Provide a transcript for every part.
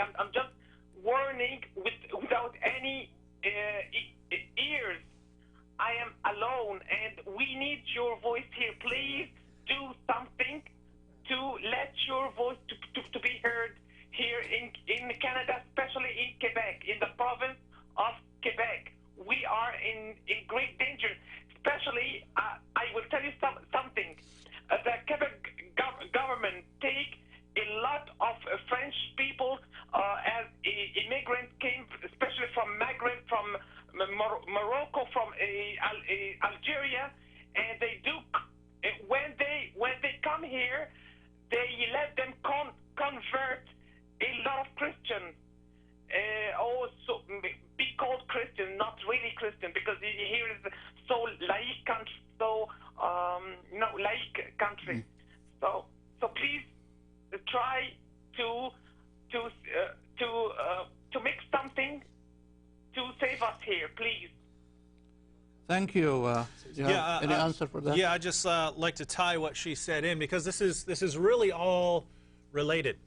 I'm just warning without any ears. I am alone, and we need your voice here. Please do something to let your voice to be heard here in Canada, especially in Quebec, in the province of Quebec. We are in great danger. Especially, I will tell you something. The Quebec government take a lot of French people as immigrants came, especially from Maghreb, from Morocco, from Algeria, and they do when they come here, they let them convert a lot of Christians. Also be called Christian, not really Christian, because here is so laïque country, so laïque country. So please try to make something to save us here, please. Thank you. You have any answer for that? Yeah, I just like to tie what she said in, because this is really all related.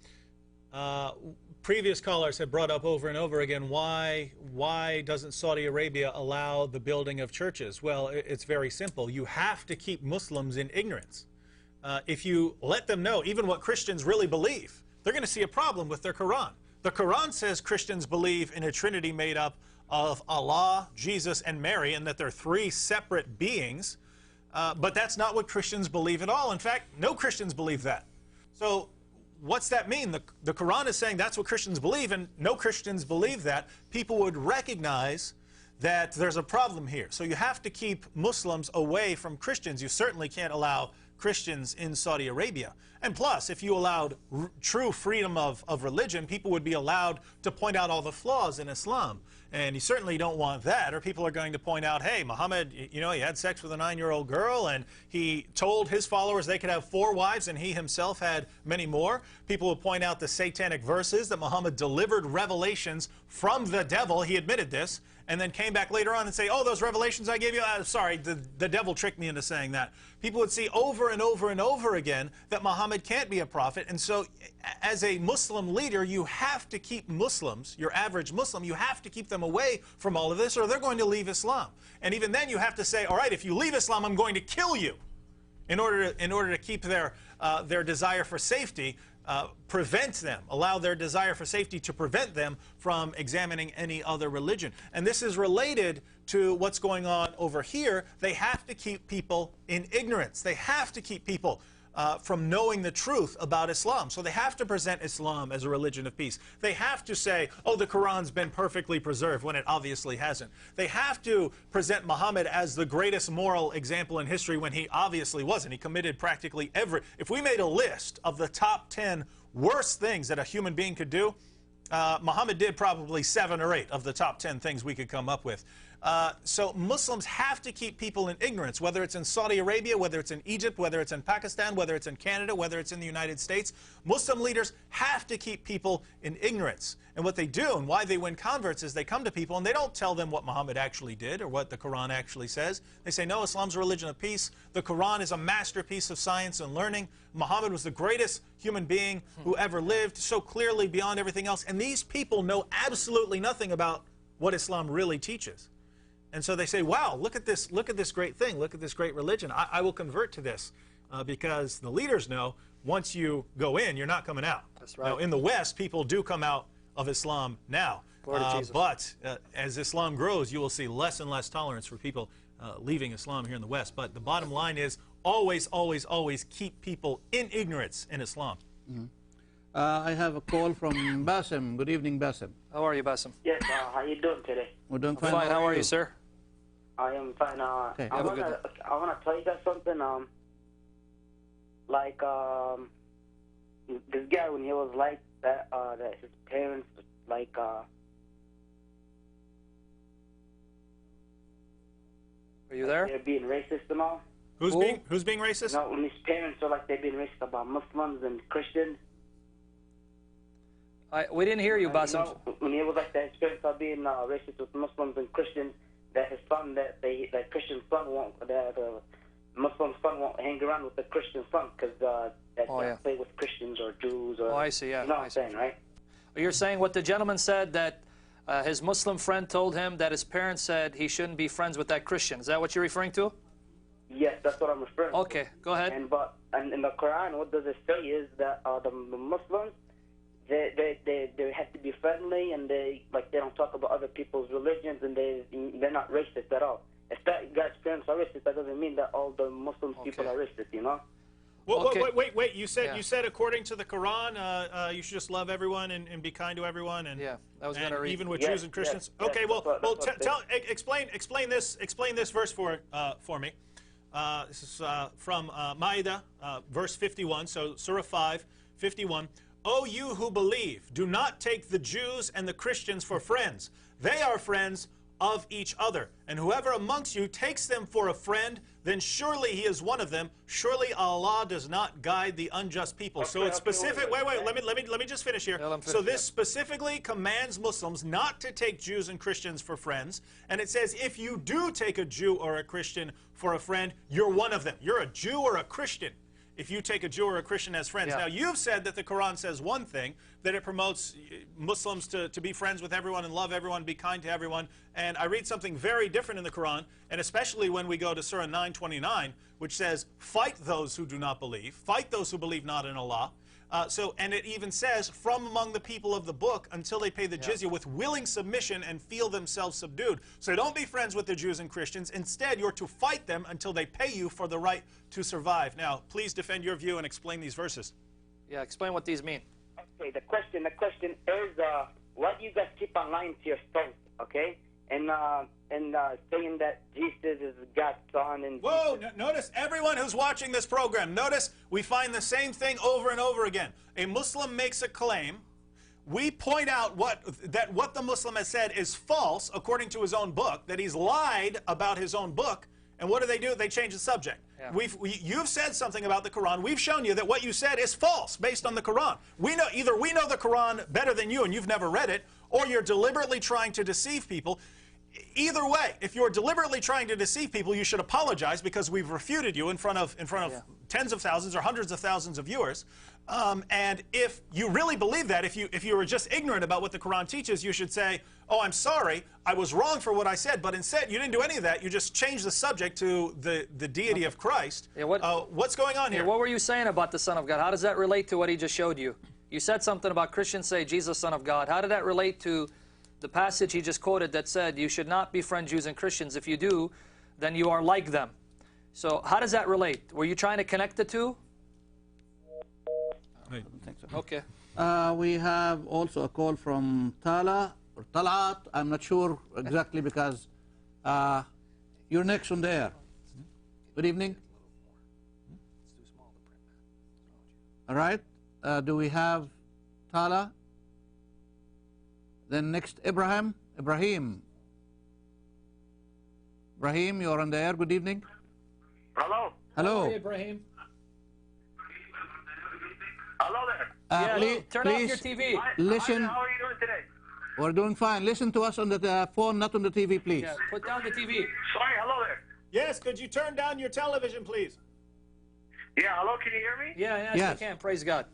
Previous callers have brought up over and over again, why doesn't Saudi Arabia allow the building of churches? Well, it's very simple. You have to keep Muslims in ignorance. If you let them know even what Christians really believe, they're going to see a problem with their Quran. The Quran says Christians believe in a Trinity made up of Allah, Jesus, and Mary, and that they're three separate beings. But that's not what Christians believe at all. In fact, no Christians believe that. So what's that mean? The Quran is saying that's what Christians believe, and no Christians believe that. People would recognize that there's a problem here. So you have to keep Muslims away from Christians. You certainly can't allow Christians in Saudi Arabia. And plus, if you allowed true freedom of religion, people would be allowed to point out all the flaws in Islam. And you certainly don't want that, or people are going to point out, hey, Muhammad, you know, he had sex with a 9-year-old girl, and he told his followers they could have 4 wives, and he himself had many more. People will point out the satanic verses, that Muhammad delivered revelations from the devil. He admitted this, and then came back later on and say, oh, those revelations I gave you, sorry, the devil tricked me into saying that. People would see over and over and over again that Muhammad can't be a prophet. And so as a Muslim leader, you have to keep Muslims, your average Muslim, you have to keep them away from all of this, or they're going to leave Islam. And even then you have to say, all right, if you leave Islam, I'm going to kill you. In order to keep their desire for safety, prevent them, allow their desire for safety to prevent them from examining any other religion. And this is related to what's going on over here. They have to keep people in ignorance. They have to keep people from knowing the truth about Islam. So they have to present Islam as a religion of peace. They have to say, oh, the Quran's been perfectly preserved, when it obviously hasn't. They have to present Muhammad as the greatest moral example in history, when he obviously wasn't. He committed practically if we made a list of the top 10 worst things that a human being could do, Muhammad did probably 7 or 8 of the top 10 things we could come up with. So Muslims have to keep people in ignorance, whether it's in Saudi Arabia, whether it's in Egypt, whether it's in Pakistan, whether it's in Canada, whether it's in the United States. Muslim leaders have to keep people in ignorance. And what they do, and why they win converts, is they come to people and they don't tell them what Muhammad actually did or what the Quran actually says. They say, no, Islam's a religion of peace. The Quran is a masterpiece of science and learning. Muhammad was the greatest human being who ever lived, so clearly beyond everything else. And these people know absolutely nothing about what Islam really teaches. And so they say, wow, look at this great thing, look at this great religion. I will convert to this, because the leaders know once you go in, you're not coming out. That's right. Now, in the West, people do come out of Islam now. But as Islam grows, you will see less and less tolerance for people leaving Islam here in the West. But the bottom line is always, always, always keep people in ignorance in Islam. Mm-hmm. I have a call from Bassem. Good evening, Bassem. How are you, Bassem? Yes, how you doing today? We're doing fine. Fine. How are you, sir? I am fine. Okay. I want to tell you guys something. This guy, when he was like that, that his parents, like, Are you there? they're being racist and all. Who's being racist? No, when his parents are like they're being racist about Muslims and Christians. We didn't hear you, Bassem. You know, when he was like that, his parents are being racist with Muslims and Christians. That his son, that Christian son won't, that the Muslim son won't hang around with the Christian son because play with Christians or Jews or. Oh, I see. Yeah. You know what I'm saying, right? You're saying what the gentleman said, that his Muslim friend told him that his parents said he shouldn't be friends with that Christian. Is that what you're referring to? Yes, that's what I'm referring to. Okay, go ahead. And in the Quran, what does it say is that the Muslims, they have to be friendly, and they don't talk about other people's religions, and they're not racist at all. If that guy's parents are racist, that doesn't mean that all the Muslim people are racist, you know? Well, Okay. wait. You said according to the Quran, you should just love everyone and be kind to everyone, and Yeah, that was and gonna read. even with Yes, Jews and Christians. yes, Okay, yes, explain this verse for me. This is from Ma'idah, verse 51. So Surah 5, 51. O you who believe, do not take the Jews and the Christians for friends. They are friends of each other. And whoever amongst you takes them for a friend, then surely he is one of them. Surely Allah does not guide the unjust people. So it's specific. Wait. Let me just finish here. So this specifically commands Muslims not to take Jews and Christians for friends. And it says if you do take a Jew or a Christian for a friend, you're one of them. You're a Jew or a Christian if you take a Jew or a Christian as friends. Yeah. Now, you've said that the Quran says one thing, that it promotes Muslims to be friends with everyone and love everyone, be kind to everyone. And I read something very different in the Quran, and especially when we go to Surah 9:29, which says, fight those who do not believe, fight those who believe not in Allah. And it even says, from among the people of the book until they pay the jizya with willing submission and feel themselves subdued. So don't be friends with the Jews and Christians. Instead, you're to fight them until they pay you for the right to survive. Now, please defend your view and explain these verses. Yeah, explain what these mean. Okay, the question is, why do you guys keep on lying to yourselves, okay? And saying that Jesus is God's son and... Whoa, notice everyone who's watching this program, notice we find the same thing over and over again. A Muslim makes a claim. We point out what the Muslim has said is false according to his own book, that he's lied about his own book. And what do? They change the subject. Yeah. You've said something about the Quran. We've shown you that what you said is false based on the Quran. Either we know the Quran better than you and you've never read it, or you're deliberately trying to deceive people. Either way, if you're deliberately trying to deceive people, you should apologize because we've refuted you in front of tens of thousands or hundreds of thousands of viewers. And if you really believe that, if you were just ignorant about what the Quran teaches, you should say, oh, I'm sorry, I was wrong for what I said. But instead, you didn't do any of that. You just changed the subject to the deity of Christ. Yeah, what's going on here? What were you saying about the Son of God? How does that relate to what he just showed you? You said something about Christians say Jesus, Son of God. How did that relate to the passage he just quoted that said you should not befriend Jews and Christians? If you do, then you are like them. So how does that relate? Were you trying to connect the two? I don't think so. Okay. We have also a call from Tala or Talat. I'm not sure exactly because you're next on the air. Good evening. All right. Do we have Tala? Then next, Ibrahim. Ibrahim, you're on the air. Good evening. Hello. Hello. Hey, Ibrahim. Hello there. Turn off your TV. Listen. How are you doing today? We're doing fine. Listen to us on the phone, not on the TV, please. Yeah, put down the TV. Sorry, hello there. Yes, could you turn down your television, please? Yeah, hello, can you hear me? Yeah, yes, Yes. we can. Praise God.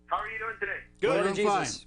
How are you doing today? Good. We're Lord doing fine. Jesus.